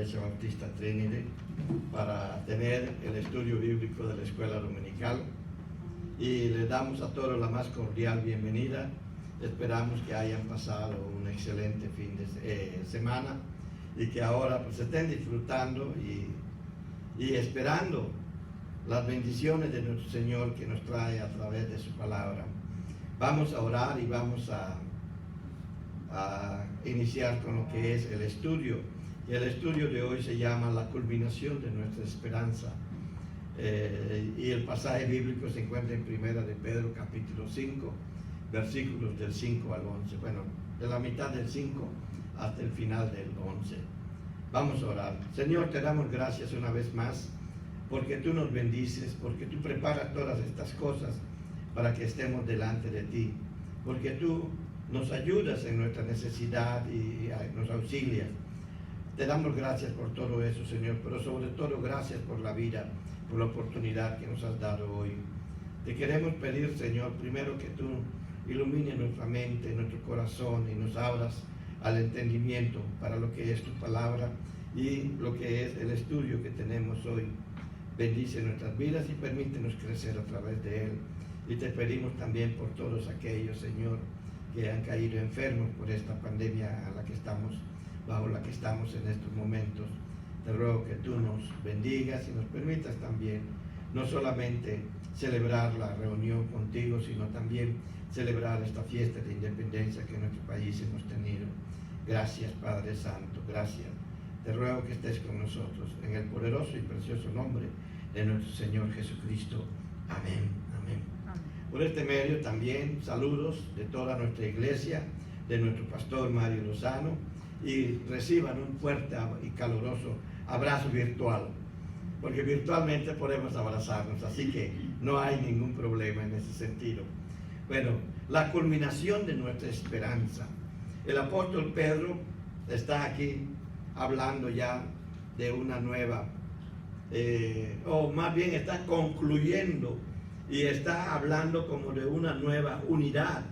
Iglesia Bautista Trinity para tener el estudio bíblico de la escuela dominical, y les damos a todos la más cordial bienvenida. Esperamos que hayan pasado un excelente fin de semana y que ahora pues estén disfrutando y esperando las bendiciones de nuestro Señor que nos trae a través de su palabra. Vamos a orar y vamos a iniciar con lo que es el estudio. Y el estudio de hoy se llama La culminación de nuestra esperanza. Y el pasaje bíblico se encuentra en Primera de Pedro capítulo 5, versículos del 5 al 11. Bueno, de la mitad del 5 hasta el final del 11. Vamos a orar. Señor, te damos gracias una vez más porque tú nos bendices, porque tú preparas todas estas cosas para que estemos delante de ti, porque tú nos ayudas en nuestra necesidad y nos auxilias. Te damos gracias por todo eso, Señor, pero sobre todo gracias por la vida, por la oportunidad que nos has dado hoy. Te queremos pedir, Señor, primero que tú ilumines nuestra mente, nuestro corazón y nos abras al entendimiento para lo que es tu palabra y lo que es el estudio que tenemos hoy. Bendice nuestras vidas y permítenos crecer a través de él. Y te pedimos también por todos aquellos, Señor, que han caído enfermos por esta pandemia bajo la que estamos en estos momentos. Te ruego que tú nos bendigas y nos permitas también no solamente celebrar la reunión contigo, sino también celebrar esta fiesta de independencia que en nuestro país hemos tenido. Gracias, Padre Santo, gracias. Te ruego que estés con nosotros en el poderoso y precioso nombre de nuestro Señor Jesucristo. Amén, amén. Por este medio también saludos de toda nuestra iglesia, de nuestro pastor Mario Lozano, y reciban un fuerte y caluroso abrazo virtual, porque virtualmente podemos abrazarnos, así que no hay ningún problema en ese sentido. Bueno, la culminación de nuestra esperanza. El apóstol Pedro está aquí hablando ya de una nueva, o más bien está concluyendo y está hablando como de una nueva unidad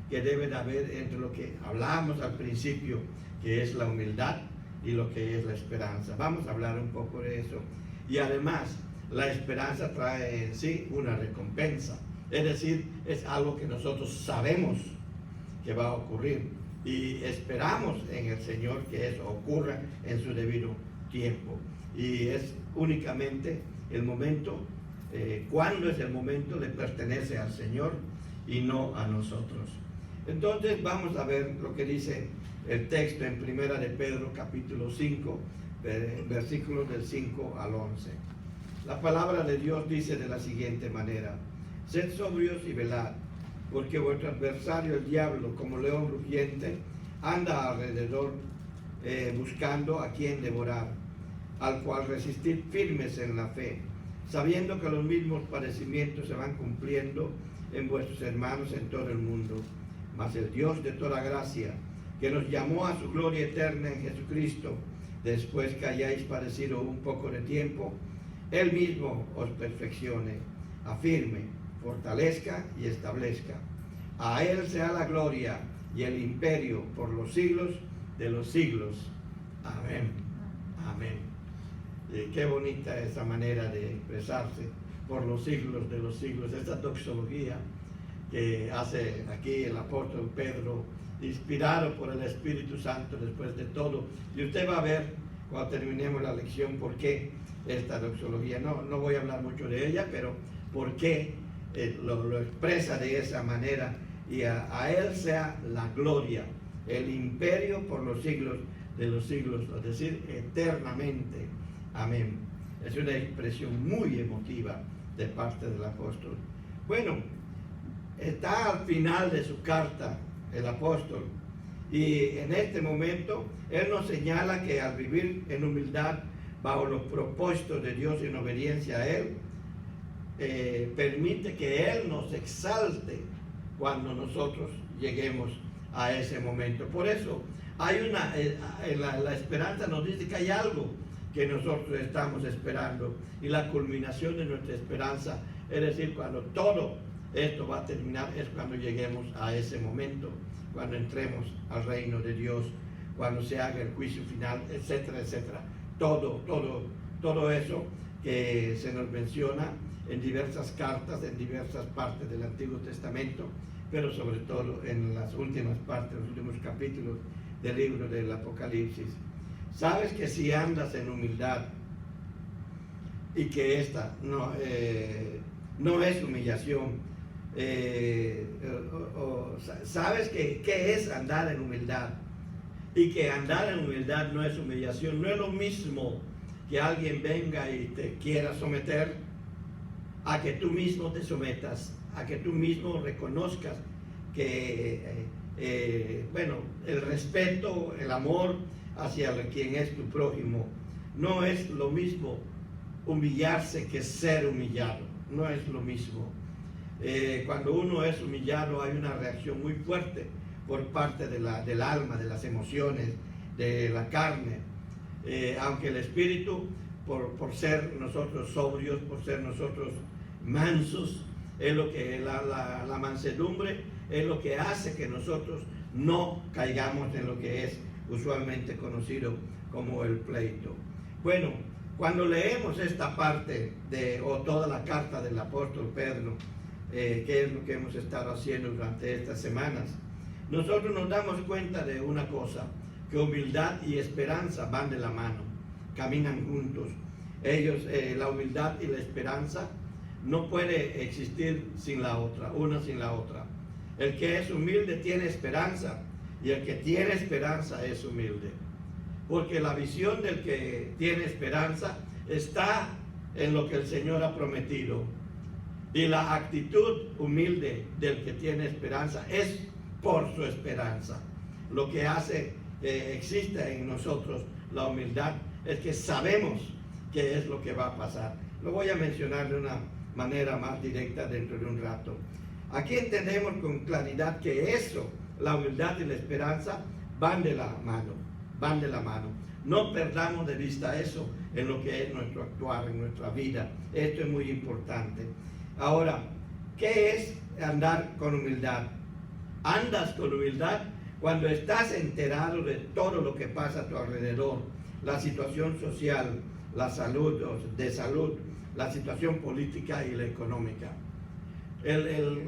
que debe de haber entre lo que hablamos al principio, que es la humildad, y lo que es la esperanza. Vamos a hablar un poco de eso. Y además, la esperanza trae en sí una recompensa. Es decir, es algo que nosotros sabemos que va a ocurrir y esperamos en el Señor que eso ocurra en su debido tiempo. Y es únicamente el momento, cuando es el momento de pertenecer al Señor y no a nosotros. Entonces vamos a ver lo que dice el texto en Primera de Pedro capítulo 5, versículos del 5 al 11. La palabra de Dios dice de la siguiente manera: sed sobrios y velad, porque vuestro adversario el diablo, como león rugiente, anda alrededor buscando a quien devorar, al cual resistid firmes en la fe, sabiendo que los mismos padecimientos se van cumpliendo en vuestros hermanos en todo el mundo. Mas el Dios de toda gracia, que nos llamó a su gloria eterna en Jesucristo, después que hayáis padecido un poco de tiempo, Él mismo os perfeccione, afirme, fortalezca y establezca. A Él sea la gloria y el imperio por los siglos de los siglos. Amén. Amén. Qué bonita esa manera de expresarse, por los siglos de los siglos, esa doxología que hace aquí el apóstol Pedro, inspirado por el Espíritu Santo después de todo. Y usted va a ver cuando terminemos la lección por qué esta doxología. No voy a hablar mucho de ella, pero por qué lo expresa de esa manera. Y a Él sea la gloria, el imperio por los siglos de los siglos, es decir, eternamente. Amén. Es una expresión muy emotiva de parte del apóstol. Bueno, está al final de su carta el apóstol, y en este momento él nos señala que al vivir en humildad bajo los propósitos de Dios y en obediencia a Él, permite que Él nos exalte cuando nosotros lleguemos a ese momento. Por eso hay la esperanza nos dice que hay algo que nosotros estamos esperando, y la culminación de nuestra esperanza, es decir, cuando todo esto va a terminar, es cuando lleguemos a ese momento, cuando entremos al reino de Dios, cuando se haga el juicio final, etcétera, etcétera. todo eso que se nos menciona en diversas cartas, en diversas partes del Antiguo Testamento, pero sobre todo en las últimas partes, los últimos capítulos del libro del Apocalipsis. Sabes que si andas en humildad, y que esta no es humillación, sabes que es andar en humildad, y que andar en humildad no es humillación. No es lo mismo que alguien venga y te quiera someter, a que tú mismo te sometas, a que tú mismo reconozcas que el respeto, el amor hacia quien es tu prójimo. No es lo mismo humillarse que ser humillado, no es lo mismo. Cuando uno es humillado hay una reacción muy fuerte por parte del alma, de las emociones, de la carne, aunque el espíritu, por ser nosotros sobrios, por ser nosotros mansos, es lo que la mansedumbre es lo que hace que nosotros no caigamos en lo que es usualmente conocido como el pleito. Bueno, cuando leemos esta parte o toda la carta del apóstol Pedro, que es lo que hemos estado haciendo durante estas semanas, nosotros nos damos cuenta de una cosa, que humildad y esperanza van de la mano, caminan juntos. La humildad y la esperanza no puede existir sin la otra, una sin la otra. El que es humilde tiene esperanza, y el que tiene esperanza es humilde. Porque la visión del que tiene esperanza está en lo que el Señor ha prometido. Y la actitud humilde del que tiene esperanza es por su esperanza. Lo que hace que exista en nosotros la humildad es que sabemos qué es lo que va a pasar. Lo voy a mencionar de una manera más directa dentro de un rato. Aquí entendemos con claridad que eso, la humildad y la esperanza, van de la mano, van de la mano. No perdamos de vista eso en lo que es nuestro actuar, en nuestra vida. Esto es muy importante. Ahora, ¿qué es andar con humildad? Andas con humildad cuando estás enterado de todo lo que pasa a tu alrededor, la situación social, la salud, la situación política y la económica.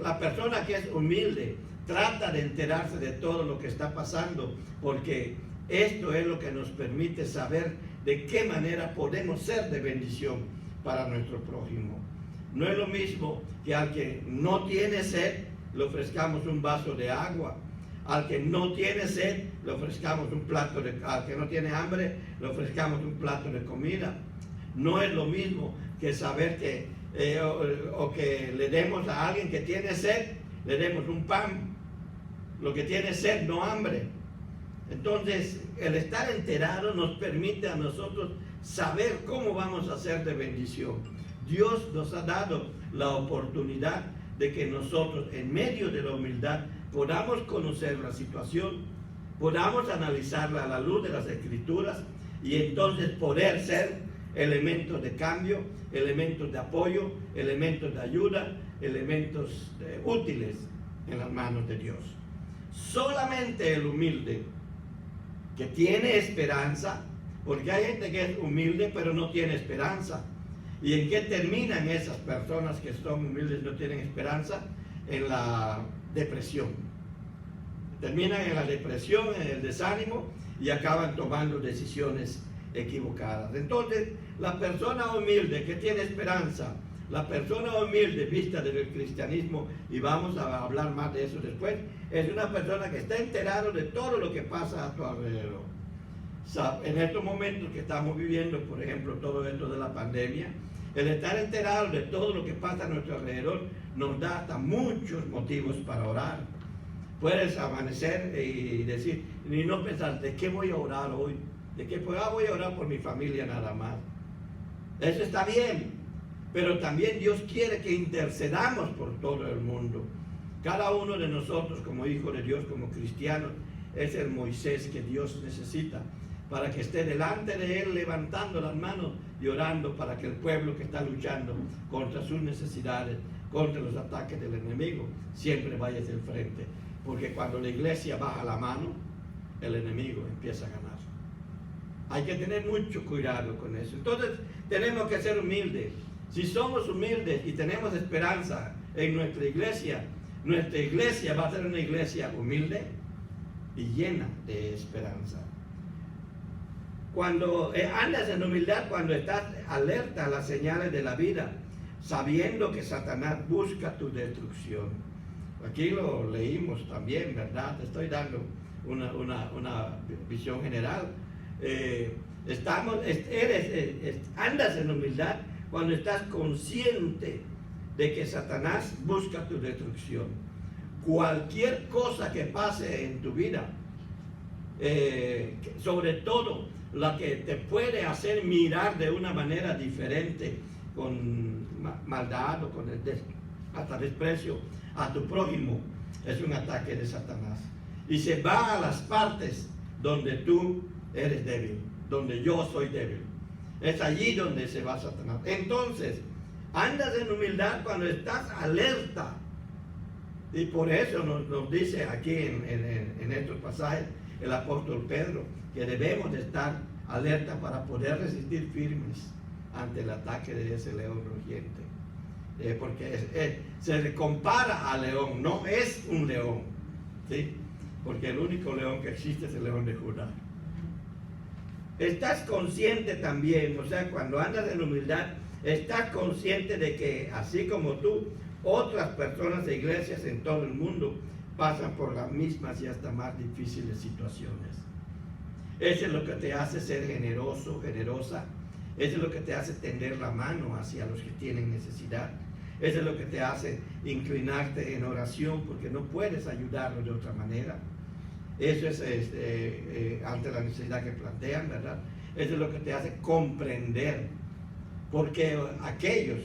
La persona que es humilde trata de enterarse de todo lo que está pasando, porque esto es lo que nos permite saber de qué manera podemos ser de bendición para nuestro prójimo. No es lo mismo que al que no tiene sed le ofrezcamos un vaso de agua, al que no tiene sed le ofrezcamos al que no tiene hambre le ofrezcamos un plato de comida. No es lo mismo que saber que que le demos a alguien que tiene sed, le demos un pan, lo que tiene sed, no hambre. Entonces, el estar enterado nos permite a nosotros saber cómo vamos a ser de bendición. Dios nos ha dado la oportunidad de que nosotros, en medio de la humildad, podamos conocer la situación, podamos analizarla a la luz de las Escrituras, y entonces poder ser elementos de cambio, elementos de apoyo, elementos de ayuda, elementos útiles en las manos de Dios. Solamente el humilde que tiene esperanza, porque hay gente que es humilde pero no tiene esperanza. ¿Y en qué terminan esas personas que son humildes y no tienen esperanza? En la depresión. Terminan en la depresión, en el desánimo, y acaban tomando decisiones equivocadas. Entonces, la persona humilde que tiene esperanza, la persona humilde vista del cristianismo, y vamos a hablar más de eso después, es una persona que está enterado de todo lo que pasa a tu alrededor. En estos momentos que estamos viviendo, por ejemplo, todo esto de la pandemia, el estar enterado de todo lo que pasa a nuestro alrededor nos da hasta muchos motivos para orar. Puedes amanecer y decir, y no pensar, ¿de qué voy a orar hoy? ¿De qué voy a orar por mi familia nada más? Eso está bien, pero también Dios quiere que intercedamos por todo el mundo. Cada uno de nosotros, como hijos de Dios, como cristianos, es el Moisés que Dios necesita para que esté delante de él levantando las manos y orando para que el pueblo que está luchando contra sus necesidades, contra los ataques del enemigo, siempre vaya hacia el frente. Porque cuando la iglesia baja la mano, el enemigo empieza a ganar. Hay que tener mucho cuidado con eso. Entonces, tenemos que ser humildes. Si somos humildes y tenemos esperanza en nuestra iglesia va a ser una iglesia humilde y llena de esperanza. Cuando andas en humildad, cuando estás alerta a las señales de la vida, sabiendo que Satanás busca tu destrucción. Aquí lo leímos también, ¿verdad? Te estoy dando una visión general. Andas en humildad cuando estás consciente de que Satanás busca tu destrucción. Cualquier cosa que pase en tu vida, sobre todo la que te puede hacer mirar de una manera diferente, con maldad o con hasta desprecio a tu prójimo, es un ataque de Satanás. Y se va a las partes donde tú eres débil, donde yo soy débil. Es allí donde se va Satanás. Entonces, andas en humildad cuando estás alerta. Y por eso nos dice aquí en estos pasajes el apóstol Pedro, que debemos de estar alerta para poder resistir firmes ante el ataque de ese león rugiente. Porque se le compara al león, no es un león, ¿sí? Porque el único león que existe es el león de Judá. Estás consciente también, o sea, cuando andas en humildad, estás consciente de que así como tú, otras personas e iglesias en todo el mundo pasan por las mismas y hasta más difíciles situaciones. Eso es lo que te hace ser generoso, generosa. Eso es lo que te hace tender la mano hacia los que tienen necesidad. Eso es lo que te hace inclinarte en oración, porque no puedes ayudarlos de otra manera. Eso es ante la necesidad que plantean, ¿verdad? Eso es lo que te hace comprender. Porque aquellos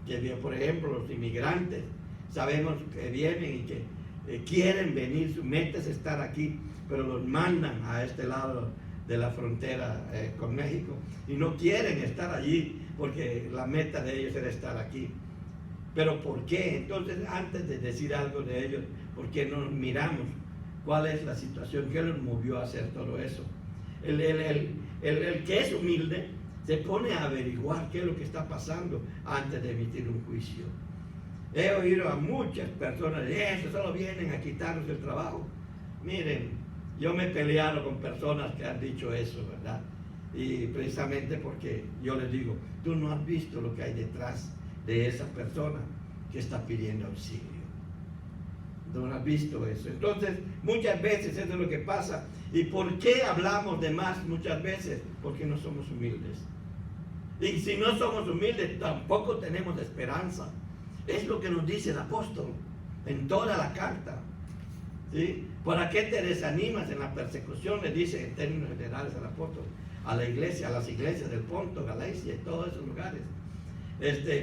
que, por ejemplo, los inmigrantes, sabemos que vienen y que quieren venir, su meta es estar aquí, pero los mandan a este lado de la frontera con México y no quieren estar allí porque la meta de ellos era estar aquí. Pero ¿por qué? Entonces, antes de decir algo de ellos, ¿por qué no miramos cuál es la situación? ¿Qué los movió a hacer todo eso? El que es humilde se pone a averiguar qué es lo que está pasando antes de emitir un juicio. He oído a muchas personas, eso solo vienen a quitarnos el trabajo. Miren, yo me he peleado con personas que han dicho eso, ¿verdad? Y precisamente porque yo les digo, tú no has visto lo que hay detrás de esa persona que está pidiendo auxilio. No has visto eso. Entonces, muchas veces eso es lo que pasa. ¿Y por qué hablamos de más muchas veces? Porque no somos humildes. Y si no somos humildes, tampoco tenemos esperanza. Es lo que nos dice el apóstol en toda la carta. ¿Sí? ¿Para qué te desanimas en la persecución? Le dice en términos generales al apóstol, a la iglesia, a las iglesias del Ponto, Galacia y todos esos lugares.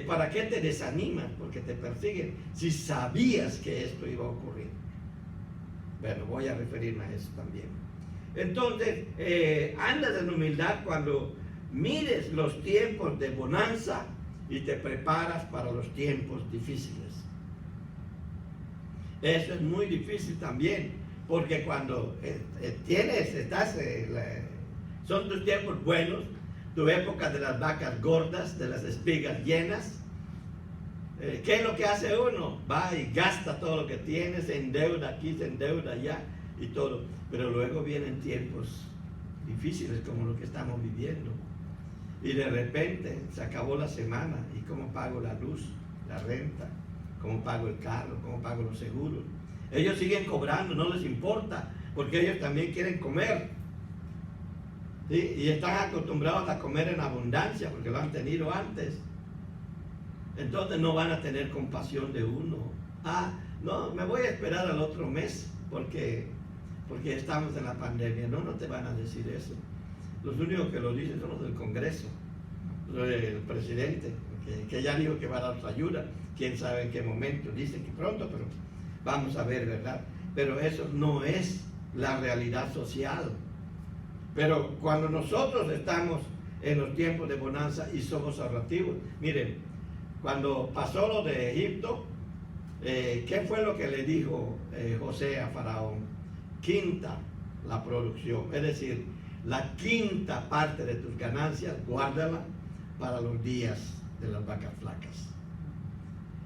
¿Para qué te desanimas? Porque te persiguen si sabías que esto iba a ocurrir. Bueno, voy a referirme a eso también. Entonces, andas en humildad cuando mires los tiempos de bonanza y te preparas para los tiempos difíciles. Eso es muy difícil también, porque cuando son tus tiempos buenos, tu época de las vacas gordas, de las espigas llenas, ¿qué es lo que hace uno? Va y gasta todo lo que tiene, se endeuda aquí, se endeuda allá y todo. Pero luego vienen tiempos difíciles como lo que estamos viviendo. Y de repente se acabó la semana. ¿Y cómo pago la luz, la renta? ¿Cómo pago el carro? ¿Cómo pago los seguros? Ellos siguen cobrando, no les importa, porque ellos también quieren comer. ¿Sí? Y están acostumbrados a comer en abundancia, porque lo han tenido antes. Entonces no van a tener compasión de uno. No, me voy a esperar al otro mes, porque estamos en la pandemia. No te van a decir eso. Los únicos que lo dicen son los del Congreso, el presidente, que ya dijo que va a dar su ayuda, quién sabe en qué momento, dicen que pronto, pero vamos a ver, ¿verdad? Pero eso no es la realidad social. Pero cuando nosotros estamos en los tiempos de bonanza y somos ahorrativos, miren, cuando pasó lo de Egipto, ¿qué fue lo que le dijo José a Faraón? Quinta la producción, es decir, la quinta parte de tus ganancias, guárdala para los días de las vacas flacas.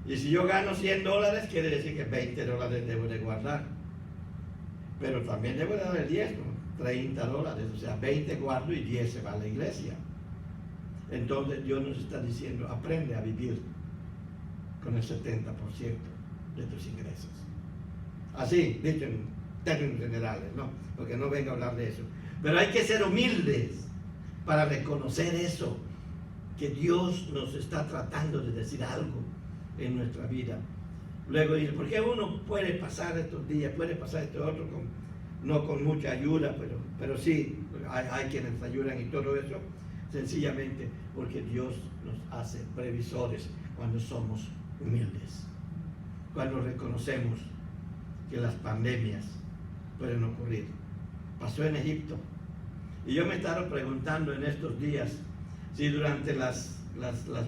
Y si yo gano $100, quiere decir que $20 debo de guardar. Pero también debo de dar el diezmo, $30, o sea, 20 guardo y 10 se va a la iglesia. Entonces Dios nos está diciendo, aprende a vivir con el 70% de tus ingresos. Así, dicho en términos generales, ¿no? Porque no vengo a hablar de eso. Pero hay que ser humildes para reconocer eso, que Dios nos está tratando de decir algo en nuestra vida. Luego dice, ¿por qué uno puede pasar estos días, puede pasar esto otro, no con mucha ayuda, pero sí, hay quienes ayudan y todo eso? Sencillamente porque Dios nos hace previsores cuando somos humildes, cuando reconocemos que las pandemias pueden ocurrir. Pasó en Egipto. Y yo me estaba preguntando en estos días si durante las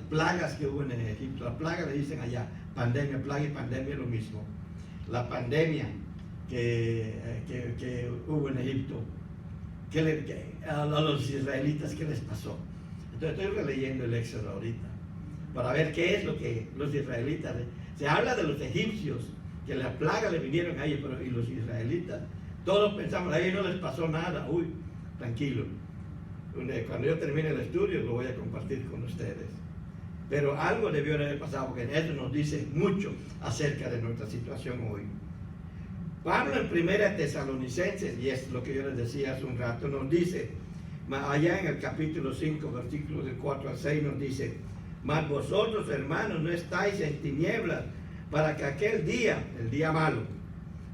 plagas que hubo en Egipto, la plaga le dicen allá, pandemia, plaga y pandemia es lo mismo. La pandemia que hubo en Egipto, a los israelitas, ¿qué les pasó? Entonces estoy releyendo el Éxodo ahorita, para ver qué es lo que los israelitas... Se habla de los egipcios, que la plaga le vinieron a ellos, pero y los israelitas, todos pensamos, a ellos no les pasó nada, uy, tranquilo. Cuando yo termine el estudio lo voy a compartir con ustedes. Pero algo debió haber pasado, porque eso nos dice mucho acerca de nuestra situación hoy. Pablo en 1 Tesalonicenses, y es lo que yo les decía hace un rato, nos dice, allá en el capítulo 5, versículos del 4 al 6, nos dice, mas vosotros, hermanos, no estáis en tinieblas, para que aquel día, el día malo,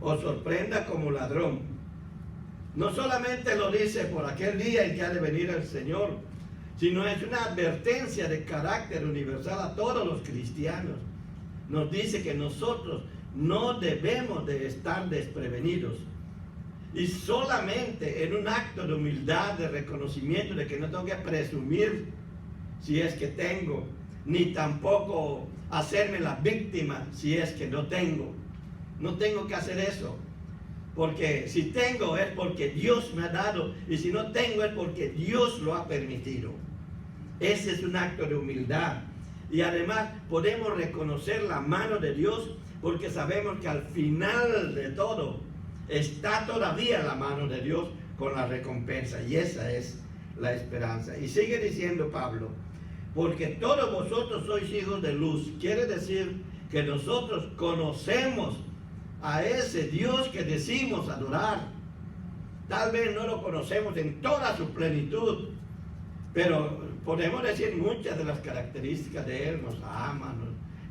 os sorprenda como ladrón. No solamente lo dice por aquel día en que ha de venir el Señor, sino es una advertencia de carácter universal a todos los cristianos. Nos dice que nosotros no debemos de estar desprevenidos. Y solamente en un acto de humildad, de reconocimiento, de que no tengo que presumir si es que tengo, ni tampoco hacerme la víctima si es que no tengo. No tengo que hacer eso. Porque si tengo es porque Dios me ha dado, y si no tengo es porque Dios lo ha permitido. Ese es un acto de humildad. Y además podemos reconocer la mano de Dios, porque sabemos que al final de todo está todavía la mano de Dios con la recompensa. Y esa es la esperanza. Y sigue diciendo Pablo, porque todos vosotros sois hijos de luz. Quiere decir que nosotros conocemos a ese Dios que decimos adorar. Tal vez no lo conocemos en toda su plenitud, pero podemos decir muchas de las características de Él. Nos ama,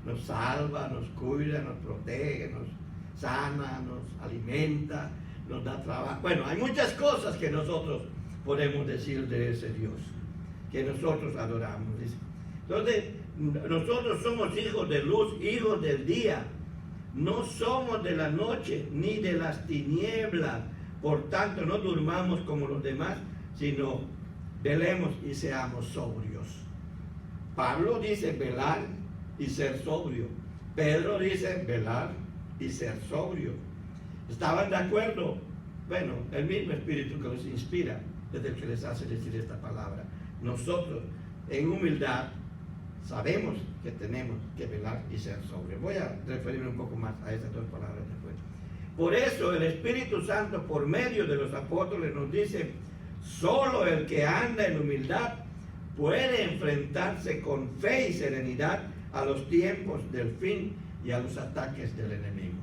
nos salva, nos cuida, nos protege, nos sana, nos alimenta, nos da trabajo. Bueno, hay muchas cosas que nosotros podemos decir de ese Dios que nosotros adoramos. Entonces, nosotros somos hijos de luz, hijos del día. No somos de la noche ni de las tinieblas. Por tanto, no durmamos como los demás, sino velemos y seamos sobrios. Pablo dice velar y ser sobrio. Pedro dice velar y ser sobrio. ¿Estaban de acuerdo? Bueno, el mismo Espíritu que los inspira es el que les hace decir esta palabra. Nosotros, en humildad, sabemos que tenemos que velar y ser sobrios. Voy a referirme un poco más a esas dos palabras después. Por eso el Espíritu Santo, por medio de los apóstoles, nos dice, solo el que anda en humildad puede enfrentarse con fe y serenidad a los tiempos del fin y a los ataques del enemigo.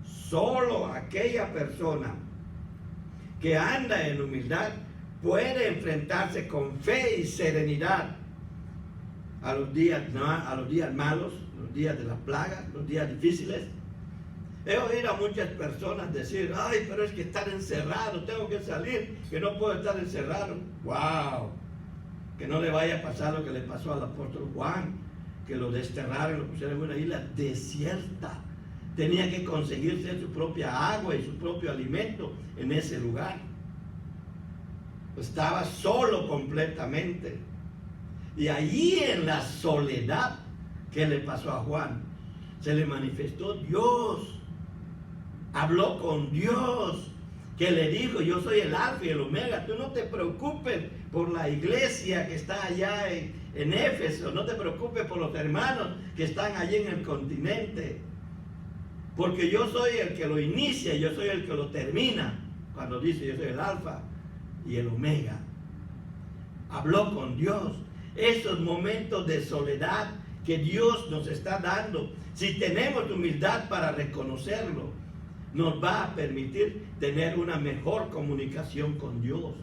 Solo aquella persona que anda en humildad puede enfrentarse con fe y serenidad a los días malos, los días de la plaga, los días difíciles. He oído a muchas personas decir, ay, pero es que estar encerrado, tengo que salir, que no puedo estar encerrado. ¡Wow! Que no le vaya a pasar lo que le pasó al apóstol Juan, que lo desterraron, lo pusieron en una isla desierta. Tenía que conseguirse su propia agua y su propio alimento en ese lugar. Estaba solo completamente. Y allí en la soledad, ¿qué le pasó a Juan? Se le manifestó Dios, habló con Dios, que le dijo: yo soy el alfa y el omega, tú no te preocupes por la iglesia que está allá en Éfeso, no te preocupes por los hermanos que están allí en el continente, porque yo soy el que lo inicia, yo soy el que lo termina. Cuando dice yo soy el alfa y el omega, habló con Dios. Esos momentos de soledad que Dios nos está dando, si tenemos humildad para reconocerlo, nos va a permitir tener una mejor comunicación con Dios.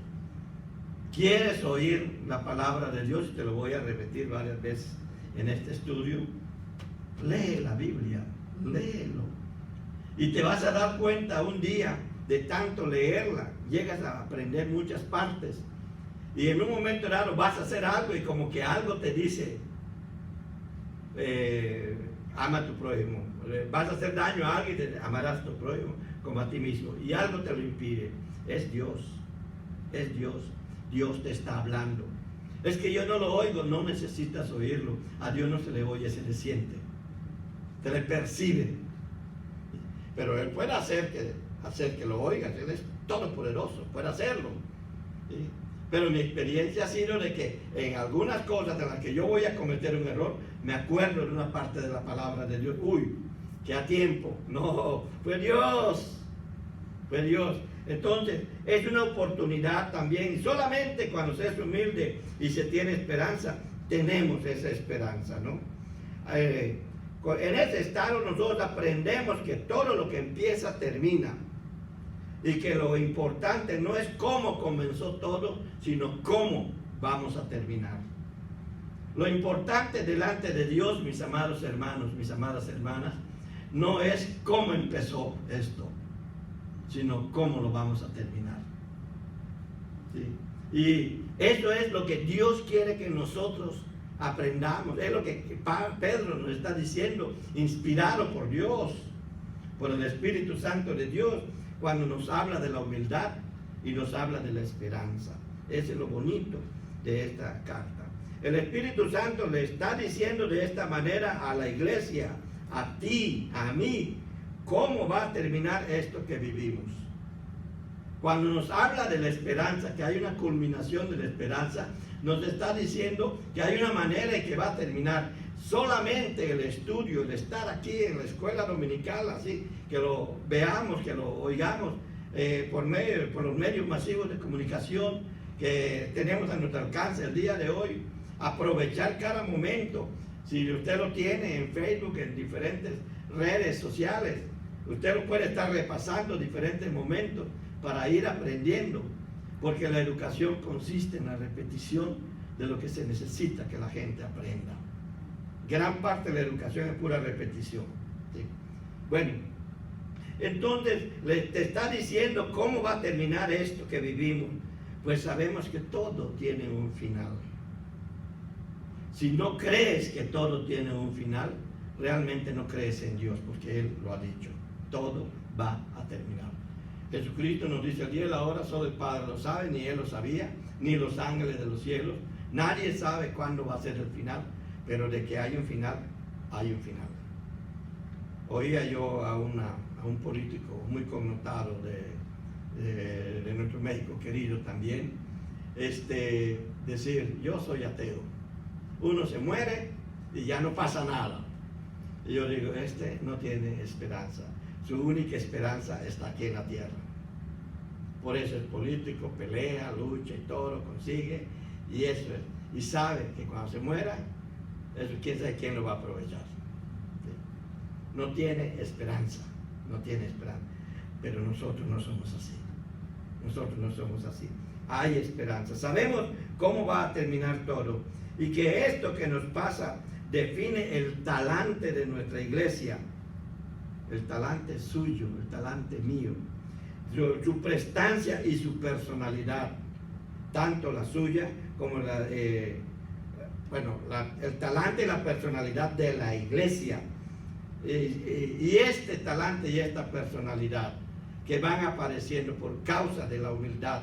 ¿Quieres oír la palabra de Dios? Te lo voy a repetir varias veces en este estudio. Lee la Biblia, léelo. Y te vas a dar cuenta un día, de tanto leerla, llegas a aprender muchas partes. Y en un momento dado vas a hacer algo y como que algo te dice, ama a tu prójimo. Vas a hacer daño a alguien, te amarás a tu prójimo como a ti mismo. Y algo te lo impide. Es Dios. Es Dios. Dios te está hablando. Es que yo no lo oigo. No necesitas oírlo. A Dios no se le oye, se le siente. Se le percibe. Pero Él puede hacer que lo oigas. Él es todopoderoso. Puede hacerlo. ¿Sí? Pero mi experiencia ha sido de que en algunas cosas de las que yo voy a cometer un error, me acuerdo de una parte de la palabra de Dios. Uy, que a tiempo. No, fue Dios. Fue Dios. Entonces, es una oportunidad también. Y solamente cuando se es humilde y se tiene esperanza, tenemos esa esperanza, ¿no? En ese estado nosotros aprendemos que todo lo que empieza termina. Y que lo importante no es cómo comenzó todo, sino cómo vamos a terminar. Lo importante delante de Dios, mis amados hermanos, mis amadas hermanas, no es cómo empezó esto, sino cómo lo vamos a terminar. ¿Sí? Y eso es lo que Dios quiere que nosotros aprendamos. Es lo que Pedro nos está diciendo, inspirado por Dios, por el Espíritu Santo de Dios, cuando nos habla de la humildad y nos habla de la esperanza. Ese es lo bonito de esta carta. El Espíritu Santo le está diciendo de esta manera a la iglesia, a ti, a mí, cómo va a terminar esto que vivimos. Cuando nos habla de la esperanza, que hay una culminación de la esperanza, nos está diciendo que hay una manera en que va a terminar. Solamente el estudio, el estar aquí en la escuela dominical, así que lo veamos, que lo oigamos por los medios masivos de comunicación que tenemos a nuestro alcance el día de hoy, aprovechar cada momento. Si usted lo tiene en Facebook, en diferentes redes sociales, usted lo puede estar repasando diferentes momentos para ir aprendiendo, porque la educación consiste en la repetición de lo que se necesita que la gente aprenda. Gran parte de la educación es pura repetición. ¿Sí? Bueno, entonces te está diciendo cómo va a terminar esto que vivimos. Pues sabemos que todo tiene un final. Si no crees que todo tiene un final, realmente no crees en Dios, porque Él lo ha dicho. Todo va a terminar. Jesucristo nos dice: el día y la hora solo el Padre lo sabe, ni Él lo sabía, ni los ángeles de los cielos. Nadie sabe cuándo va a ser el final. Pero de que hay un final, hay un final. Oía yo a un político muy connotado de nuestro México querido también, decir: yo soy ateo. Uno se muere y ya no pasa nada. Y yo digo: no tiene esperanza. Su única esperanza está aquí en la tierra. Por eso es político, pelea, lucha y todo lo consigue. Y eso es. Y sabe que cuando se muera, eso quién sabe quién lo va a aprovechar. ¿Sí? No tiene esperanza, no tiene esperanza. Pero nosotros no somos así. Nosotros no somos así. Hay esperanza. Sabemos cómo va a terminar todo. Y que esto que nos pasa define el talante de nuestra iglesia. El talante suyo, el talante mío. Su prestancia y su personalidad. Tanto la suya como el talante y la personalidad de la iglesia. Y este talante y esta personalidad que van apareciendo por causa de la humildad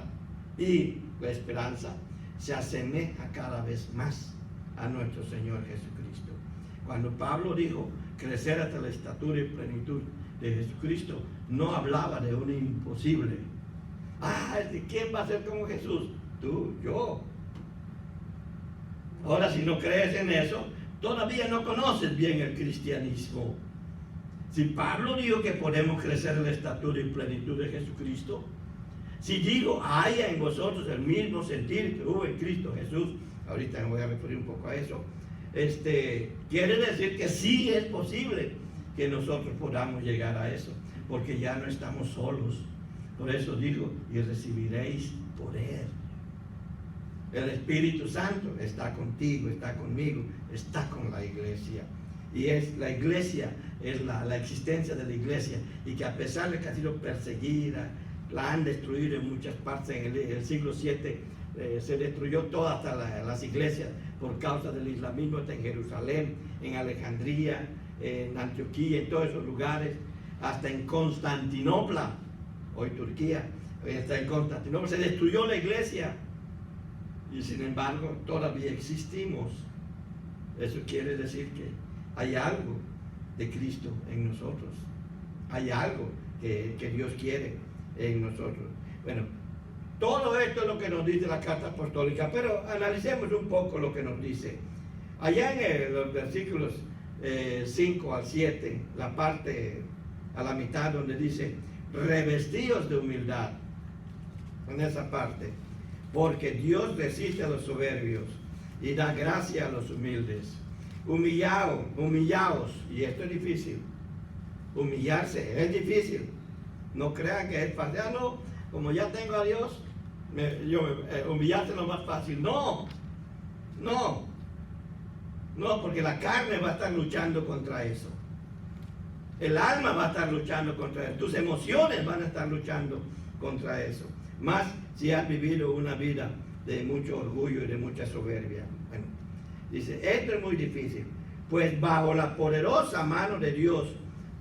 y la esperanza, se asemeja cada vez más a nuestro Señor Jesucristo. Cuando Pablo dijo crecer hasta la estatura y plenitud de Jesucristo, no hablaba de un imposible, ¿Quién va a ser como Jesús? Tú, yo. Ahora, si no crees en eso, todavía no conoces bien el cristianismo. Si Pablo dijo que podemos crecer en la estatura y plenitud de Jesucristo, si digo, haya en vosotros el mismo sentir que hubo en Cristo Jesús, ahorita me voy a referir un poco a eso, quiere decir que sí es posible que nosotros podamos llegar a eso, porque ya no estamos solos. Por eso digo, y recibiréis poder. El Espíritu Santo está contigo, está conmigo, está con la iglesia. Y es la iglesia, es la existencia de la iglesia, y que a pesar de que ha sido perseguida, la han destruido en muchas partes. En el siglo VII se destruyó todas hasta las iglesias por causa del islamismo, hasta en Jerusalén, en Alejandría, en Antioquía, en todos esos lugares, hasta en Constantinopla, hoy Turquía, hasta en Constantinopla se destruyó la iglesia, y sin embargo todavía existimos. Eso quiere decir que hay algo de Cristo en nosotros, hay algo que Dios quiere en nosotros. Bueno, todo esto es lo que nos dice la carta apostólica, pero analicemos un poco lo que nos dice. Allá en los versículos 5 al 7, la parte a la mitad donde dice, revestíos de humildad, en esa parte, porque Dios resiste a los soberbios y da gracia a los humildes. Humillaos, y esto es difícil, humillarse es difícil. No crean que es fácil. No, como ya tengo a Dios, humillarse es lo más fácil. No, porque la carne va a estar luchando contra eso. El alma va a estar luchando contra eso. Tus emociones van a estar luchando contra eso. Más si has vivido una vida de mucho orgullo y de mucha soberbia. Bueno, dice, esto es muy difícil. Pues bajo la poderosa mano de Dios,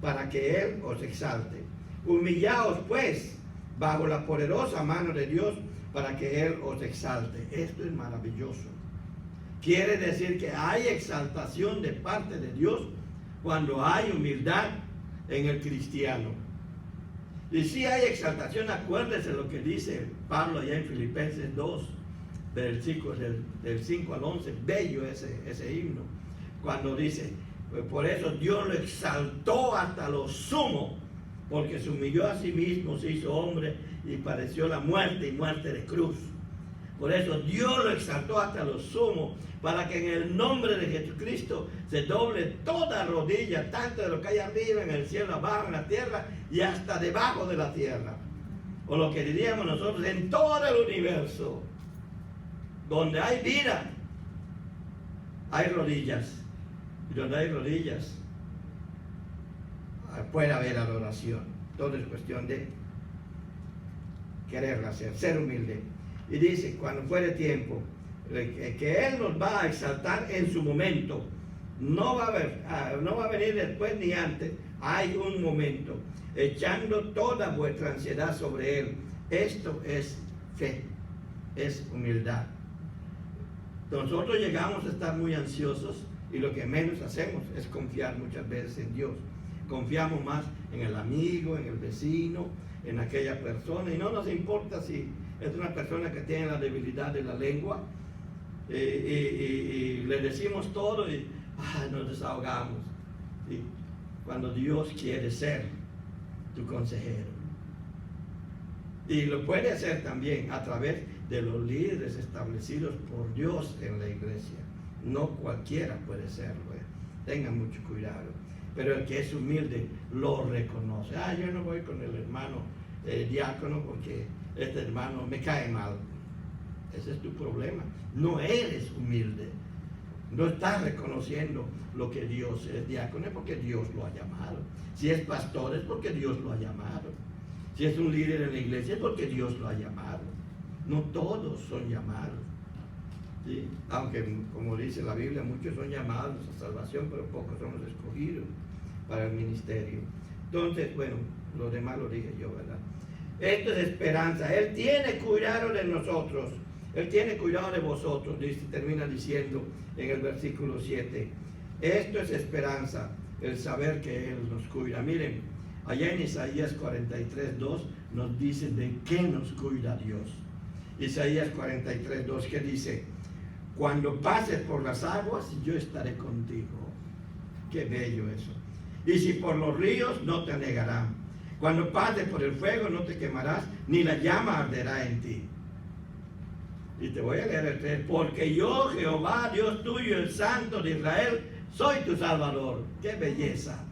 para que Él os exalte. Humillaos pues bajo la poderosa mano de Dios, para que Él os exalte. Esto es maravilloso. Quiere decir que hay exaltación de parte de Dios cuando hay humildad en el cristiano. Y si hay exaltación, acuérdese lo que dice Pablo allá en Filipenses 2, versículos del 5 al 11, bello ese himno, cuando dice, pues por eso Dios lo exaltó hasta lo sumo, porque se humilló a sí mismo, se hizo hombre y padeció la muerte y muerte de cruz. Por eso Dios lo exaltó hasta lo sumo, para que en el nombre de Jesucristo se doble toda rodilla, tanto de lo que hay arriba, en el cielo, abajo, en la tierra y hasta debajo de la tierra. O lo que diríamos nosotros, en todo el universo. Donde hay vida, hay rodillas. Y donde hay rodillas, puede haber adoración. Todo es cuestión de quererla hacer, ser humilde. Y dice, cuando fuere tiempo, que Él nos va a exaltar en su momento. No va a venir después ni antes. Hay un momento, echando toda vuestra ansiedad sobre Él. Esto es fe, es humildad. Nosotros llegamos a estar muy ansiosos y lo que menos hacemos es confiar muchas veces en Dios. Confiamos más en el amigo, en el vecino, en aquella persona, y no nos importa si es una persona que tiene la debilidad de la lengua, y le decimos todo y nos desahogamos. ¿Sí? Cuando Dios quiere ser tu consejero, y lo puede hacer también a través de los líderes establecidos por Dios en la iglesia. No cualquiera puede serlo, tengan mucho cuidado. Pero el que es humilde lo reconoce. Yo no voy con el hermano diácono porque este hermano me cae mal. Ese es tu problema. No eres humilde. No estás reconociendo lo que Dios es. Diácono es porque Dios lo ha llamado. Si es pastor es porque Dios lo ha llamado. Si es un líder en la iglesia es porque Dios lo ha llamado. No todos son llamados. ¿Sí? Aunque, como dice la Biblia, muchos son llamados a salvación, pero pocos son los escogidos para el ministerio. Entonces, bueno, lo demás lo dije yo, ¿verdad? Esto es esperanza. Él tiene cuidado de nosotros. Él tiene cuidado de vosotros, dice, termina diciendo en el versículo 7. Esto es esperanza, el saber que Él nos cuida. Miren, allá en Isaías 43:2 nos dice de qué nos cuida Dios. Isaías 43:2, que dice: cuando pases por las aguas, yo estaré contigo. Qué bello eso. Y si por los ríos, no te anegarán. Cuando pases por el fuego, no te quemarás, ni la llama arderá en ti. Y te voy a leer el 3. Porque yo, Jehová, Dios tuyo, el Santo de Israel, soy tu Salvador. ¡Qué belleza!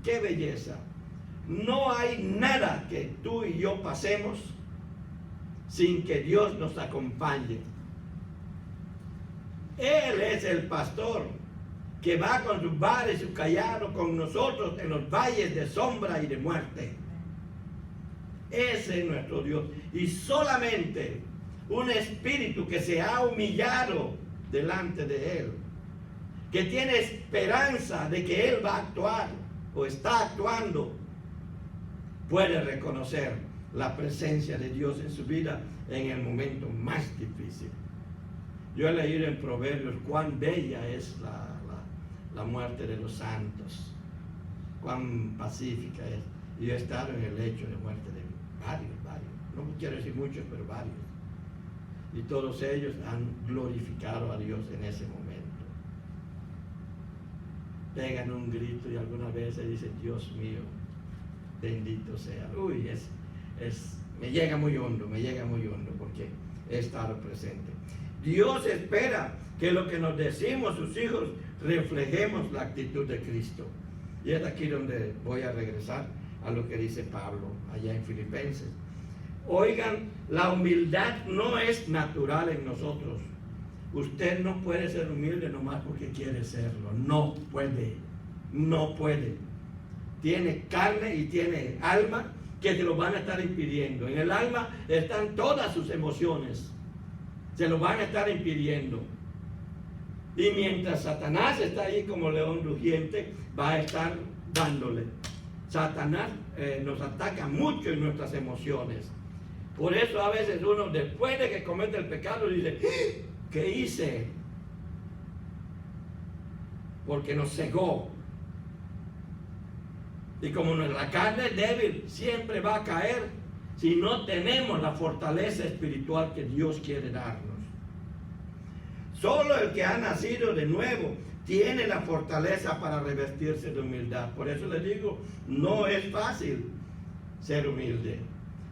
¡Qué belleza! No hay nada que tú y yo pasemos sin que Dios nos acompañe. Él es el pastor que va con su vara y su cayado con nosotros en los valles de sombra y de muerte. Ese es nuestro Dios. Y solamente un espíritu que se ha humillado delante de Él, que tiene esperanza de que Él va a actuar o está actuando, puede reconocer la presencia de Dios en su vida en el momento más difícil. Yo he leído en Proverbios cuán bella es la muerte de los santos, cuán pacífica es. Y yo he estado en el lecho de muerte de varios, no quiero decir muchos, pero varios. Y todos ellos han glorificado a Dios en ese momento. Pegan un grito y algunas veces dicen: Dios mío, bendito sea. Uy, me llega muy hondo porque he estado presente. Dios espera que lo que nos decimos sus hijos reflejemos la actitud de Cristo. Y es aquí donde voy a regresar a lo que dice Pablo allá en Filipenses. Oigan, la humildad no es natural en nosotros. Usted no puede ser humilde nomás porque quiere serlo. No puede. Tiene carne y tiene alma que se lo van a estar impidiendo. En el alma están todas sus emociones. Se lo van a estar impidiendo. Y mientras Satanás está ahí como león rugiente, va a estar dándole. Satanás nos ataca mucho en nuestras emociones. Por eso a veces uno, después de que comete el pecado, dice: ¿qué hice? Porque nos cegó. Y como nuestra carne es débil, siempre va a caer si no tenemos la fortaleza espiritual que Dios quiere darnos. Solo el que ha nacido de nuevo tiene la fortaleza para revestirse de humildad. Por eso les digo, no es fácil ser humilde.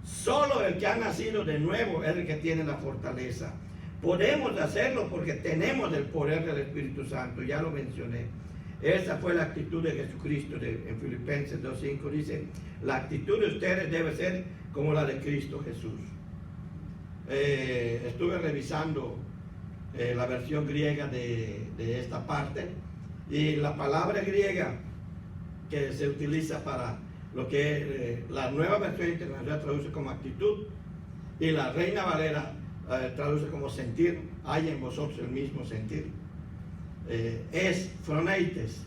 Solo el que ha nacido de nuevo es el que tiene la fortaleza. Podemos hacerlo porque tenemos el poder del Espíritu Santo, ya lo mencioné. Esa fue la actitud de Jesucristo en Filipenses 2:5. Dice: la actitud de ustedes debe ser como la de Cristo Jesús. Estuve revisando la versión griega de esta parte, y la palabra griega que se utiliza para lo que la Nueva Versión Internacional traduce como actitud, y la Reina Valera traduce como sentir. Hay en vosotros el mismo sentir. Es phroneites.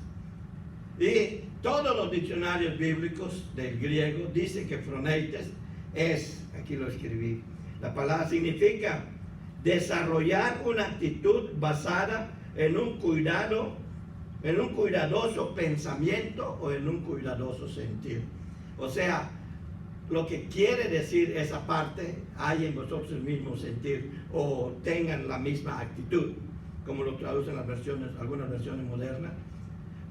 Y todos los diccionarios bíblicos del griego dicen que phroneites es, aquí lo escribí, la palabra significa desarrollar una actitud basada en un cuidadoso pensamiento o en un cuidadoso sentir. O sea, lo que quiere decir esa parte: hay en vosotros el mismo sentir, o tengan la misma actitud, como lo traducen algunas versiones modernas.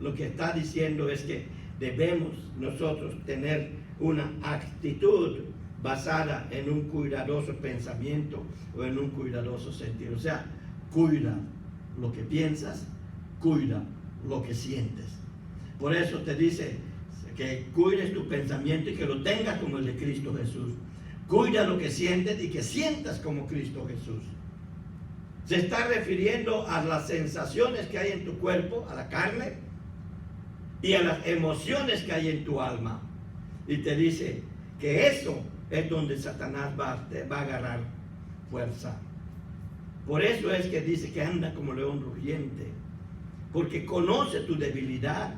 Lo que está diciendo es que debemos nosotros tener una actitud basada en un cuidadoso pensamiento o en un cuidadoso sentir. O sea, cuida lo que piensas, cuida lo que sientes. Por eso te dice que cuides tu pensamiento y que lo tengas como el de Cristo Jesús. Cuida lo que sientes y que sientas como Cristo Jesús. Se está refiriendo a las sensaciones que hay en tu cuerpo, a la carne, y a las emociones que hay en tu alma. Y te dice que eso es donde Satanás va a agarrar fuerza. Por eso es que dice que anda como león rugiente, porque conoce tu debilidad,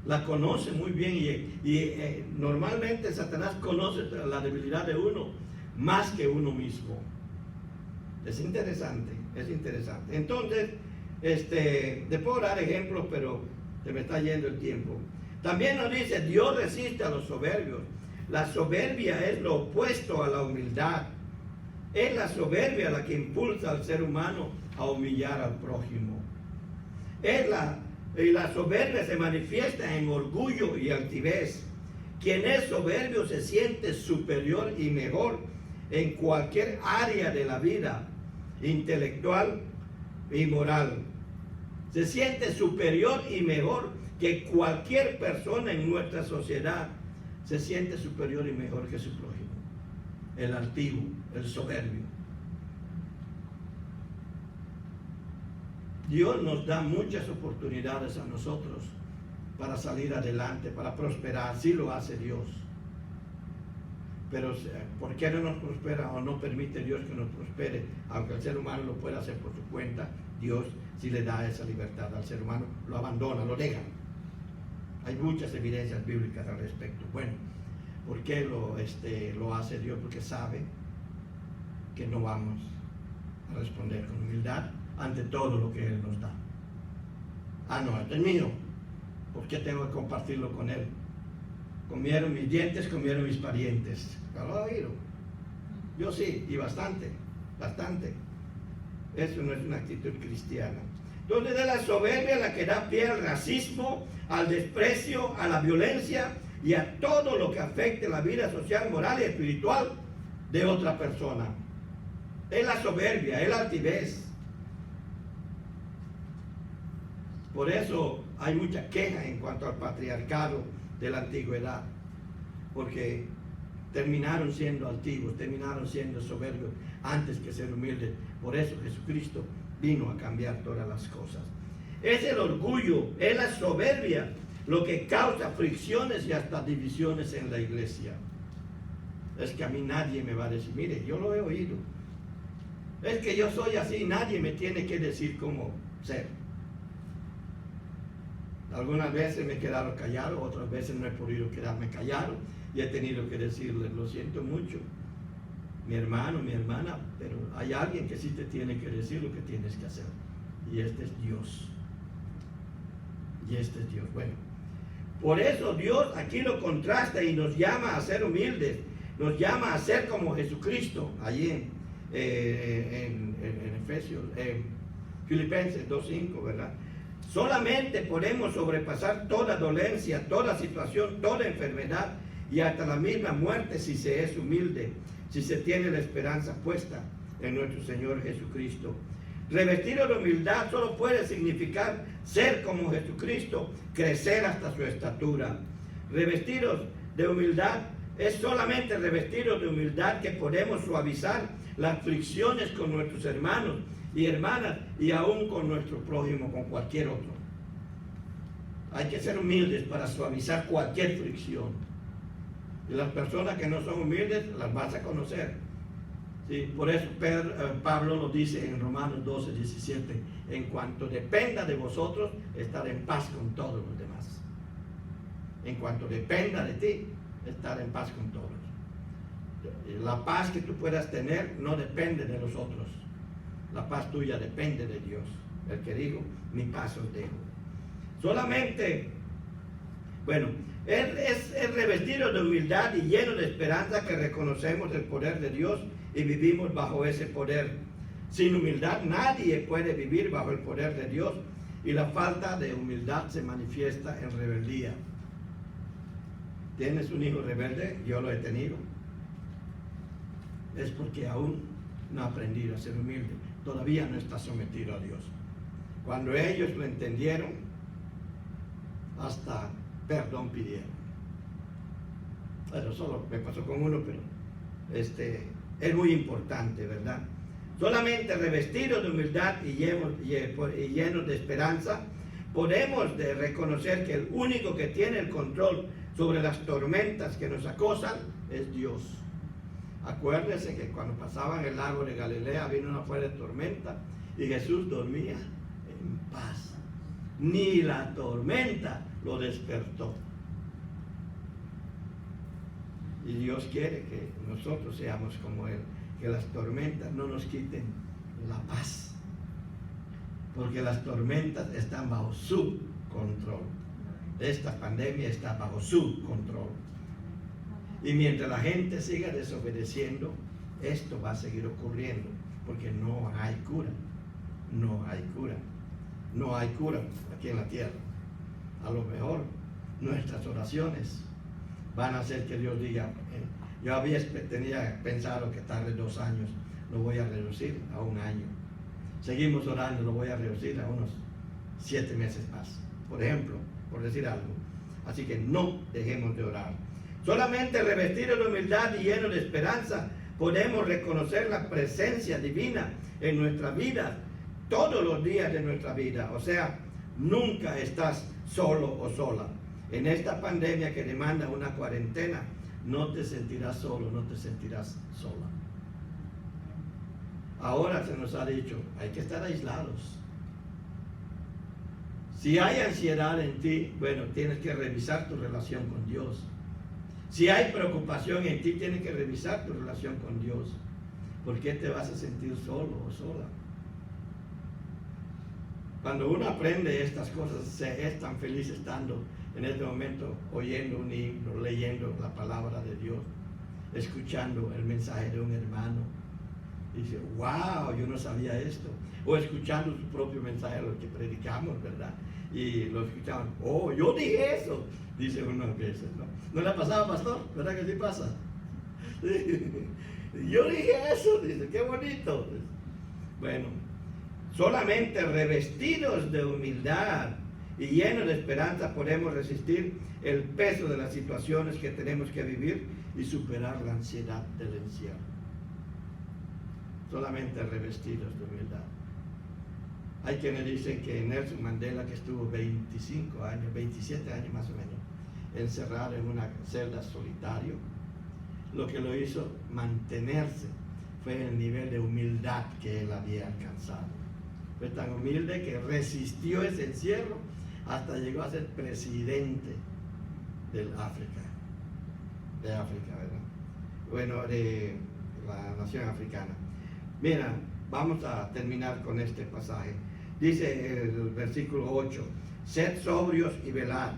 la conoce muy bien, y normalmente Satanás conoce la debilidad de uno más que uno mismo. Es interesante. Entonces, te puedo dar ejemplos, pero se me está yendo el tiempo. También nos dice: Dios resiste a los soberbios, La soberbia es lo opuesto a la humildad. Es la soberbia la que impulsa al ser humano a humillar al prójimo. Y la soberbia se manifiesta en orgullo y altivez. Quien es soberbio se siente superior y mejor en cualquier área de la vida, intelectual y moral. Se siente superior y mejor que cualquier persona en nuestra sociedad. Se siente superior y mejor que su prójimo. El altivo, el soberbio. Dios nos da muchas oportunidades a nosotros para salir adelante, para prosperar. Así lo hace Dios. Pero ¿por qué no nos prospera o no permite Dios que nos prospere? Aunque el ser humano lo pueda hacer por su cuenta, Dios sí le da esa libertad al ser humano, lo abandona, lo deja. Hay muchas evidencias bíblicas al respecto. Bueno, ¿por qué lo hace Dios? Porque sabe que no vamos a responder con humildad ante todo lo que Él nos da. No, esto es mío. ¿Por qué tengo que compartirlo con Él? Comieron mis dientes, comieron mis parientes. ¿Lo ha oído? Yo sí, y bastante, bastante. Eso no es una actitud cristiana. Entonces, de la soberbia la que da pie al racismo, al desprecio, a la violencia y a todo lo que afecte la vida social, moral y espiritual de otra persona. Es la soberbia, es la altivez. Por eso hay mucha queja en cuanto al patriarcado de la antigüedad, porque terminaron siendo altivos, terminaron siendo soberbios antes que ser humildes. Por eso Jesucristo vino a cambiar todas las cosas. Es el orgullo, es la soberbia lo que causa fricciones y hasta divisiones en la iglesia. Es que a mí nadie me va a decir, mire, yo lo he oído. Es que yo soy así, nadie me tiene que decir cómo ser. Algunas veces me he quedado callado, otras veces no he podido quedarme callado y he tenido que decirle, lo siento mucho, mi hermano, mi hermana, pero hay alguien que sí te tiene que decir lo que tienes que hacer. Y este es Dios. Y este es Dios. Bueno, por eso Dios aquí lo contrasta y nos llama a ser humildes, nos llama a ser como Jesucristo, allí en Efesios, Filipenses 2:5, ¿verdad? Solamente podemos sobrepasar toda dolencia, toda situación, toda enfermedad y hasta la misma muerte si se es humilde, si se tiene la esperanza puesta en nuestro Señor Jesucristo. Revestido de humildad solo puede significar ser como Jesucristo, crecer hasta su estatura. Revestidos de humildad es solamente revestidos de humildad que podemos suavizar las fricciones con nuestros hermanos y hermanas y aún con nuestro prójimo, con cualquier otro. Hay que ser humildes para suavizar cualquier fricción. Y las personas que no son humildes las vas a conocer. ¿Sí? Por eso Pablo lo dice en Romanos 12:17, en cuanto dependa de vosotros, estar en paz con todos los demás. En cuanto dependa de ti, estar en paz con todos. La paz que tú puedas tener no depende de los otros. La paz tuya depende de Dios, el que dijo, mi paz os dejo. Solamente, bueno, es revestido de humildad y lleno de esperanza que reconocemos el poder de Dios y vivimos bajo ese poder. Sin humildad nadie puede vivir bajo el poder de Dios y la falta de humildad se manifiesta en rebeldía. ¿Tienes un hijo rebelde? Yo lo he tenido. Es porque aún no ha aprendido a ser humilde. Todavía no está sometido a Dios. Cuando ellos lo entendieron, hasta perdón pidieron. Bueno, solo me pasó con uno, pero es muy importante, ¿verdad? Solamente revestidos de humildad y llenos de esperanza, podemos reconocer que el único que tiene el control sobre las tormentas que nos acosan es Dios. Acuérdense que cuando pasaban el lago de Galilea vino una fuerte tormenta y Jesús dormía en paz. Ni la tormenta lo despertó. Y Dios quiere que nosotros seamos como Él, que las tormentas no nos quiten la paz, porque las tormentas están bajo su control. Esta pandemia está bajo su control. Y mientras la gente siga desobedeciendo, esto va a seguir ocurriendo, porque no hay cura. No hay cura. No hay cura aquí en la tierra. A lo mejor nuestras oraciones van a hacer que Dios diga, yo tenía pensado que tarde 2 años lo voy a reducir a 1 año. Seguimos orando, lo voy a reducir a unos 7 meses más, por ejemplo, por decir algo. Así que no dejemos de orar. Solamente revestidos de humildad y llenos de esperanza podemos reconocer la presencia divina en nuestra vida, todos los días de nuestra vida. O sea, nunca estás solo o sola. En esta pandemia que demanda una cuarentena, no te sentirás solo, no te sentirás sola. Ahora se nos ha dicho, hay que estar aislados. Si hay ansiedad en ti, bueno, tienes que revisar tu relación con Dios. Si hay preocupación en ti, tienes que revisar tu relación con Dios. ¿Por qué te vas a sentir solo o sola? Cuando uno aprende estas cosas, se es tan feliz estando en este momento oyendo un himno, leyendo la palabra de Dios, escuchando el mensaje de un hermano. Dice, wow, yo no sabía esto. O escuchando su propio mensaje, lo que predicamos, ¿verdad? Y lo escuchaban, oh, yo dije eso, dice unas veces, ¿no? ¿No le ha pasado, pastor? ¿Verdad que sí pasa? Yo dije eso, dice, qué bonito. Bueno, solamente revestidos de humildad y llenos de esperanza podemos resistir el peso de las situaciones que tenemos que vivir y superar la ansiedad del encierro. Solamente revestidos de humildad. Hay quienes dicen que Nelson Mandela, que estuvo 25 años, 27 años más o menos, encerrado en una celda solitario, lo que lo hizo mantenerse fue el nivel de humildad que él había alcanzado. Fue tan humilde que resistió ese encierro hasta llegó a ser presidente de África, ¿verdad? Bueno, de la nación africana. Mira, vamos a terminar con este pasaje. Dice el versículo 8, sed sobrios y velad.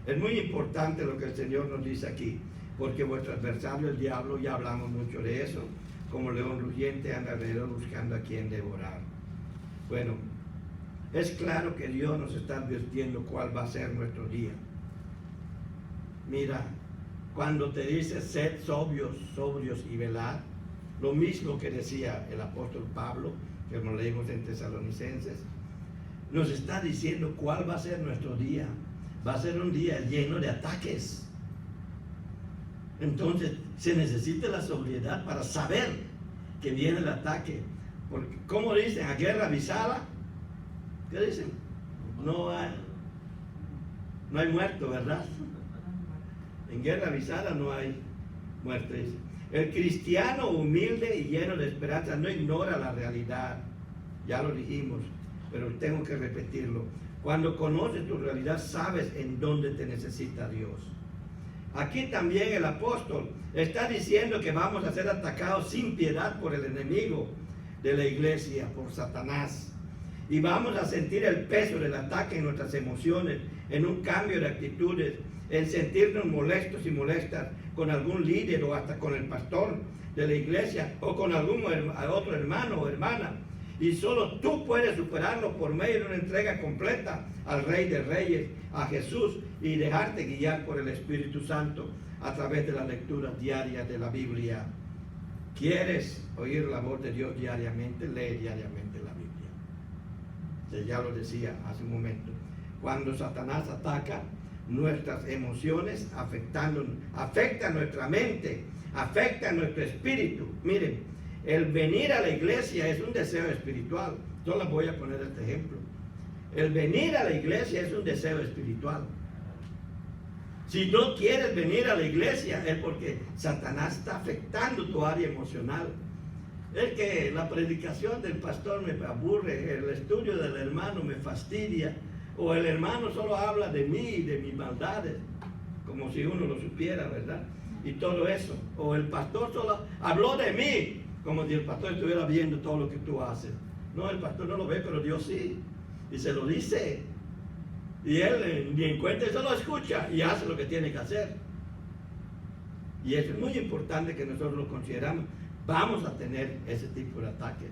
Es muy importante lo que el Señor nos dice aquí, porque vuestro adversario, el diablo, ya hablamos mucho de eso, como león rugiente anda alrededor buscando a quien devorar. Bueno, es claro que Dios nos está advirtiendo cuál va a ser nuestro día. Mira, cuando te dice sed sobrios y velad, lo mismo que decía el apóstol Pablo, que nos leímos en Tesalonicenses, nos está diciendo cuál va a ser nuestro día. Va a ser un día lleno de ataques. Entonces, se necesita la sobriedad para saber que viene el ataque. Porque, ¿cómo dicen? A guerra avisada, ¿qué dicen? No hay muerto, ¿verdad? En guerra avisada no hay muerto, dice. El cristiano humilde y lleno de esperanza no ignora la realidad. Ya lo dijimos, pero tengo que repetirlo. Cuando conoces tu realidad, sabes en dónde te necesita Dios. Aquí también el apóstol está diciendo que vamos a ser atacados sin piedad por el enemigo de la iglesia, por Satanás. Y vamos a sentir el peso del ataque en nuestras emociones, en un cambio de actitudes, en sentirnos molestos y molestas con algún líder o hasta con el pastor de la iglesia o con algún otro hermano o hermana. Y solo tú puedes superarlo por medio de una entrega completa al Rey de Reyes, a Jesús, y dejarte guiar por el Espíritu Santo a través de la lectura diaria de la Biblia. ¿Quieres oír la voz de Dios diariamente? Lee diariamente la Biblia. Ya lo decía hace un momento. Cuando Satanás ataca nuestras emociones, afecta nuestra mente, afecta nuestro espíritu. Miren, el venir a la iglesia es un deseo espiritual. Yo les voy a poner este ejemplo. El venir a la iglesia es un deseo espiritual. Si no quieres venir a la iglesia es porque Satanás está afectando tu área emocional. Es que la predicación del pastor me aburre, el estudio del hermano me fastidia, o el hermano solo habla de mí y de mis maldades, como si uno lo supiera, ¿verdad? Y todo eso. O el pastor solo habló de mí, como si el pastor estuviera viendo todo lo que tú haces. No, el pastor no lo ve, pero Dios sí. Y se lo dice. Y él ni en cuenta, solo escucha y hace lo que tiene que hacer. Y eso es muy importante que nosotros lo consideramos. Vamos a tener ese tipo de ataques.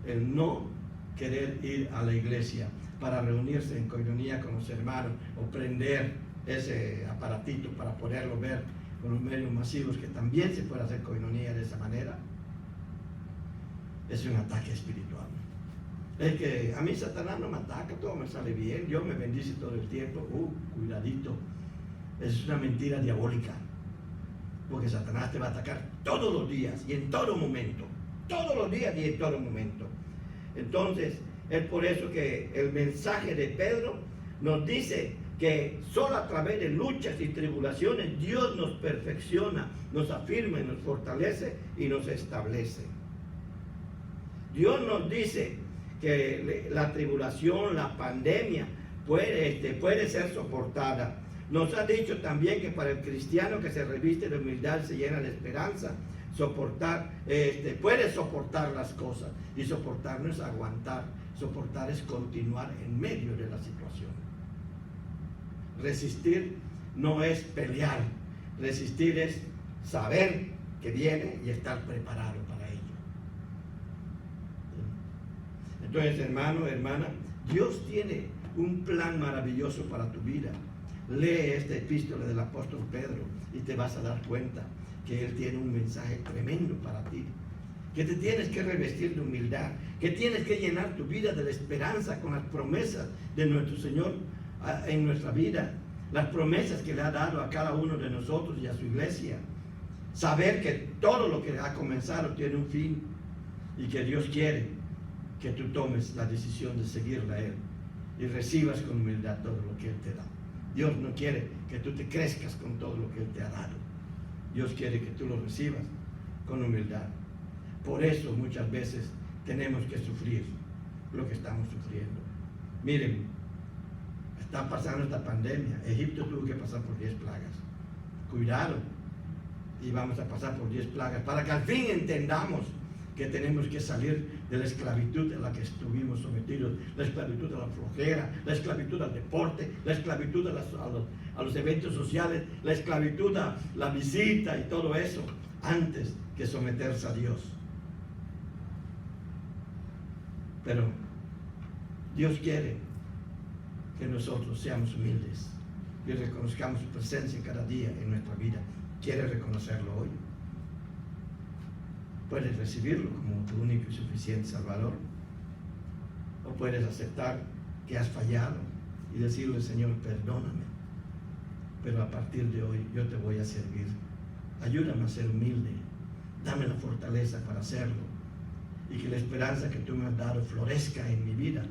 El no querer ir a la iglesia para reunirse en coinonía con los hermanos o prender ese aparatito para poderlo ver con los medios masivos, que también se puede hacer coinonía de esa manera, es un ataque espiritual. Es que a mí Satanás no me ataca, todo me sale bien, Dios me bendice todo el tiempo. Cuidadito, es una mentira diabólica, porque Satanás te va a atacar todos los días y en todo momento, todos los días y en todo momento. Entonces, es por eso que el mensaje de Pedro nos dice que solo a través de luchas y tribulaciones Dios nos perfecciona, nos afirma y nos fortalece y nos establece. Dios nos dice que la tribulación, la pandemia puede ser soportada. Nos ha dicho también que para el cristiano que se reviste de humildad, se llena de esperanza, puede soportar las cosas. Y soportar no es aguantar, soportar es continuar en medio de la situación. Resistir no es pelear, resistir es saber que viene y estar preparado para ello. Entonces, hermano, hermana, Dios tiene un plan maravilloso para tu vida. Lee esta epístola del apóstol Pedro y te vas a dar cuenta que él tiene un mensaje tremendo para ti, que te tienes que revestir de humildad, que tienes que llenar tu vida de la esperanza con las promesas de nuestro Señor en nuestra vida, las promesas que le ha dado a cada uno de nosotros y a su iglesia. Saber que todo lo que ha comenzado tiene un fin y que Dios quiere que tú tomes la decisión de seguirle a Él y recibas con humildad todo lo que Él te da. Dios no quiere que tú te crezcas con todo lo que Él te ha dado. Dios quiere que tú lo recibas con humildad. Por eso muchas veces tenemos que sufrir lo que estamos sufriendo. Miren, está pasando esta pandemia. Egipto tuvo que pasar por 10 plagas. Cuidado. Y vamos a pasar por 10 plagas para que al fin entendamos que tenemos que salir de la esclavitud en la que estuvimos sometidos, la esclavitud a la flojera, la esclavitud al deporte, la esclavitud a los eventos sociales, la esclavitud a la visita y todo eso, antes que someterse a Dios. Pero Dios quiere que nosotros seamos humildes y reconozcamos su presencia cada día en nuestra vida. ¿Quieres reconocerlo hoy? Puedes recibirlo como tu único y suficiente Salvador, o puedes aceptar que has fallado y decirle: Señor, perdóname, pero a partir de hoy yo te voy a servir. Ayúdame a ser humilde, dame la fortaleza para hacerlo, y que la esperanza que tú me has dado florezca en mi vida,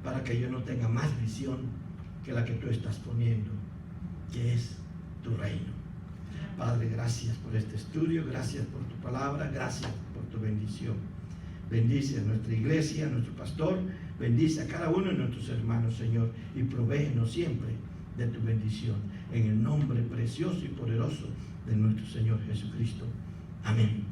para que yo no tenga más visión que la que tú estás poniendo, que es tu reino. Padre, gracias por este estudio, gracias por tu palabra, gracias por tu bendición. Bendice a nuestra iglesia, a nuestro pastor, bendice a cada uno de nuestros hermanos, Señor, y provéenos siempre de tu bendición, en el nombre precioso y poderoso de nuestro Señor Jesucristo. Amén.